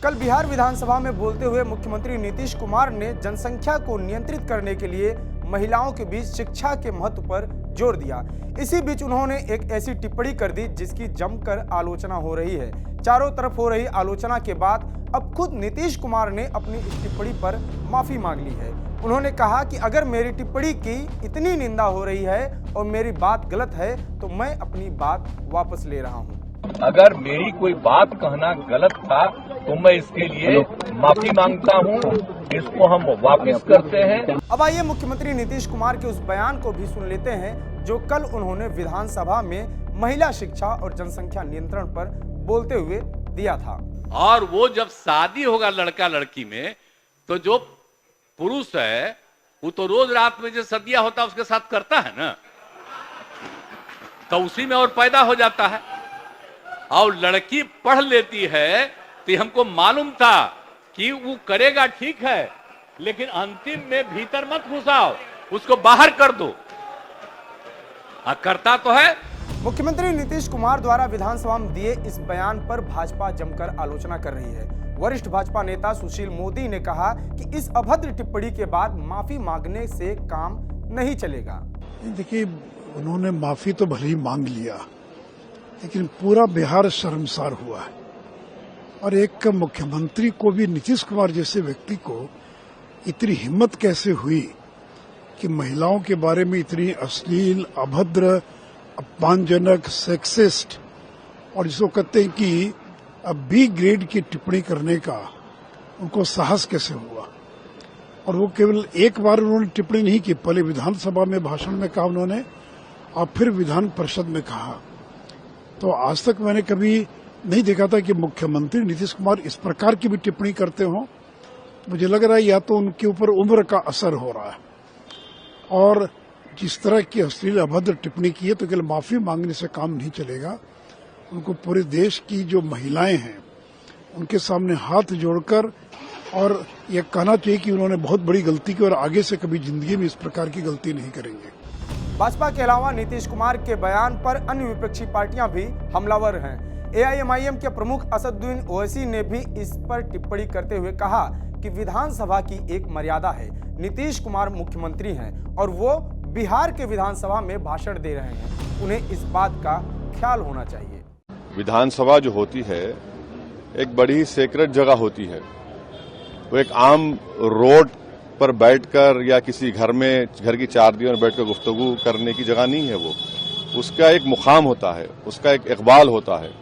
कल बिहार विधानसभा में बोलते हुए मुख्यमंत्री नीतीश कुमार ने जनसंख्या को नियंत्रित करने के लिए महिलाओं के बीच शिक्षा के महत्व पर जोर दिया। इसी बीच उन्होंने एक ऐसी टिप्पणी कर दी जिसकी जमकर आलोचना हो रही है। चारों तरफ हो रही आलोचना के बाद अब खुद नीतीश कुमार ने अपनी इस टिप्पणी पर माफी मांग ली है। उन्होंने कहा कि अगर मेरी टिप्पणी की इतनी निंदा हो रही है और मेरी बात गलत है तो मैं अपनी बात वापस ले रहा हूं। अगर मेरी कोई बात कहना गलत था तो मैं इसके लिए माफी मांगता हूं। इसको हम वापस करते हैं। अब आइए मुख्यमंत्री नीतीश कुमार के उस बयान को भी सुन लेते हैं जो कल उन्होंने विधानसभा में महिला शिक्षा और जनसंख्या नियंत्रण पर बोलते हुए दिया था। और वो जब शादी होगा लड़का लड़की में तो जो पुरुष है वो तो रोज रात में जो सदिया होता है उसके साथ करता है ना, तो उसी में और पैदा हो जाता है। और लड़की पढ़ लेती है तो हमको मालूम था कि वो करेगा, ठीक है, लेकिन अंतिम में भीतर मत घुसाओ, उसको बाहर कर दो। करता तो है। मुख्यमंत्री नीतीश कुमार द्वारा विधानसभा में दिए इस बयान पर भाजपा जमकर आलोचना कर रही है। वरिष्ठ भाजपा नेता सुशील मोदी ने कहा कि इस अभद्र टिप्पणी के बाद माफी मांगने से काम नहीं चलेगा। देखिए, उन्होंने माफी तो भले ही मांग लिया, लेकिन पूरा बिहार शर्मसार हुआ है। और एक मुख्यमंत्री को भी, नीतीश कुमार जैसे व्यक्ति को इतनी हिम्मत कैसे हुई कि महिलाओं के बारे में इतनी अश्लील, अभद्र, अपमानजनक, सेक्सिस्ट और जिसको कहते हैं कि बी ग्रेड की टिप्पणी करने का उनको साहस कैसे हुआ। और वो केवल एक बार उन्होंने टिप्पणी नहीं की, पहले विधानसभा में भाषण में कहा उन्होंने और फिर विधान परिषद में कहा। तो आज तक मैंने कभी नहीं देखा था कि मुख्यमंत्री नीतीश कुमार इस प्रकार की भी टिप्पणी करते हों। मुझे लग रहा है या तो उनके ऊपर उम्र का असर हो रहा है, और जिस तरह की अश्लील अभद्र टिप्पणी की है तो केवल माफी मांगने से काम नहीं चलेगा। उनको पूरे देश की जो महिलाएं हैं उनके सामने हाथ जोड़कर और ये कहना चाहिए कि उन्होंने बहुत बड़ी गलती की और आगे से कभी जिंदगी में इस प्रकार की गलती नहीं करेंगे। भाजपा के अलावा नीतीश कुमार के बयान पर अन्य विपक्षी पार्टियां भी हमलावर हैं। एआईएमआईएम के प्रमुख असदुद्दीन ओवैसी ने भी इस पर टिप्पणी करते हुए कहा कि विधानसभा की एक मर्यादा है। नीतीश कुमार मुख्यमंत्री हैं और वो बिहार के विधानसभा में भाषण दे रहे हैं, उन्हें इस बात का ख्याल होना चाहिए। विधानसभा जो होती है एक बड़ी सेक्रेट जगह होती है। वो एक आम रोड पर बैठकर या किसी घर की चार दीवार में बैठकर गुफ्तगू करने की जगह नहीं है। वो उसका एक मुकाम होता है, उसका एक इकबाल होता है।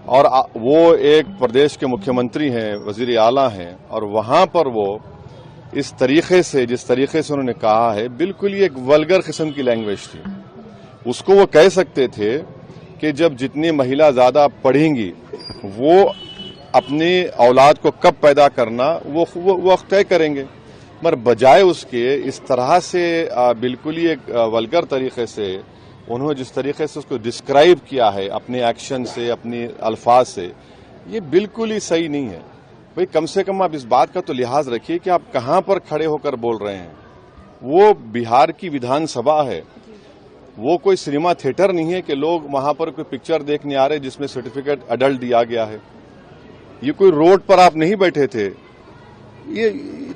और वो एक प्रदेश के मुख्यमंत्री हैं, वजीर आला हैं, और वहां पर वो इस तरीके से, जिस तरीके से उन्होंने कहा है, बिल्कुल ही एक वल्गर किस्म की लैंग्वेज थी। उसको वो कह सकते थे कि जब जितनी महिला ज्यादा पढ़ेंगी वो अपनी औलाद को कब पैदा करना वो तय करेंगे, मगर बजाय उसके इस तरह से बिल्कुल ही एक वल्गर तरीके से उन्होंने जिस तरीके से उसको डिस्क्राइब किया है अपने एक्शन से, अपनी अल्फाज से, ये बिल्कुल ही सही नहीं है। भाई कम से कम आप इस बात का तो लिहाज रखिए कि आप कहां पर खड़े होकर बोल रहे हैं। वो बिहार की विधानसभा है, वो कोई सिनेमा थिएटर नहीं है कि लोग वहां पर कोई पिक्चर देखने आ रहे जिसमें सर्टिफिकेट अडल्ट दिया गया है। ये कोई रोड पर आप नहीं बैठे थे, ये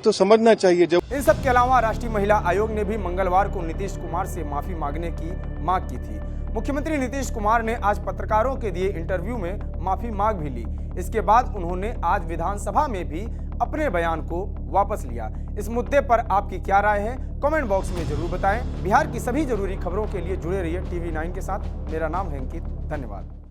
तो समझना चाहिए। जब इन सब के अलावा राष्ट्रीय महिला आयोग ने भी मंगलवार को नीतीश कुमार से माफी मांगने की मांग की थी। मुख्यमंत्री नीतीश कुमार ने आज पत्रकारों के दिए इंटरव्यू में माफी मांग भी ली। इसके बाद उन्होंने आज विधानसभा में भी अपने बयान को वापस लिया। इस मुद्दे पर आपकी क्या राय है, कमेंट बॉक्स में जरूर बताएं। बिहार की सभी जरूरी खबरों के लिए जुड़े रहिए TV9 के साथ। मेरा नाम है अंकित। धन्यवाद।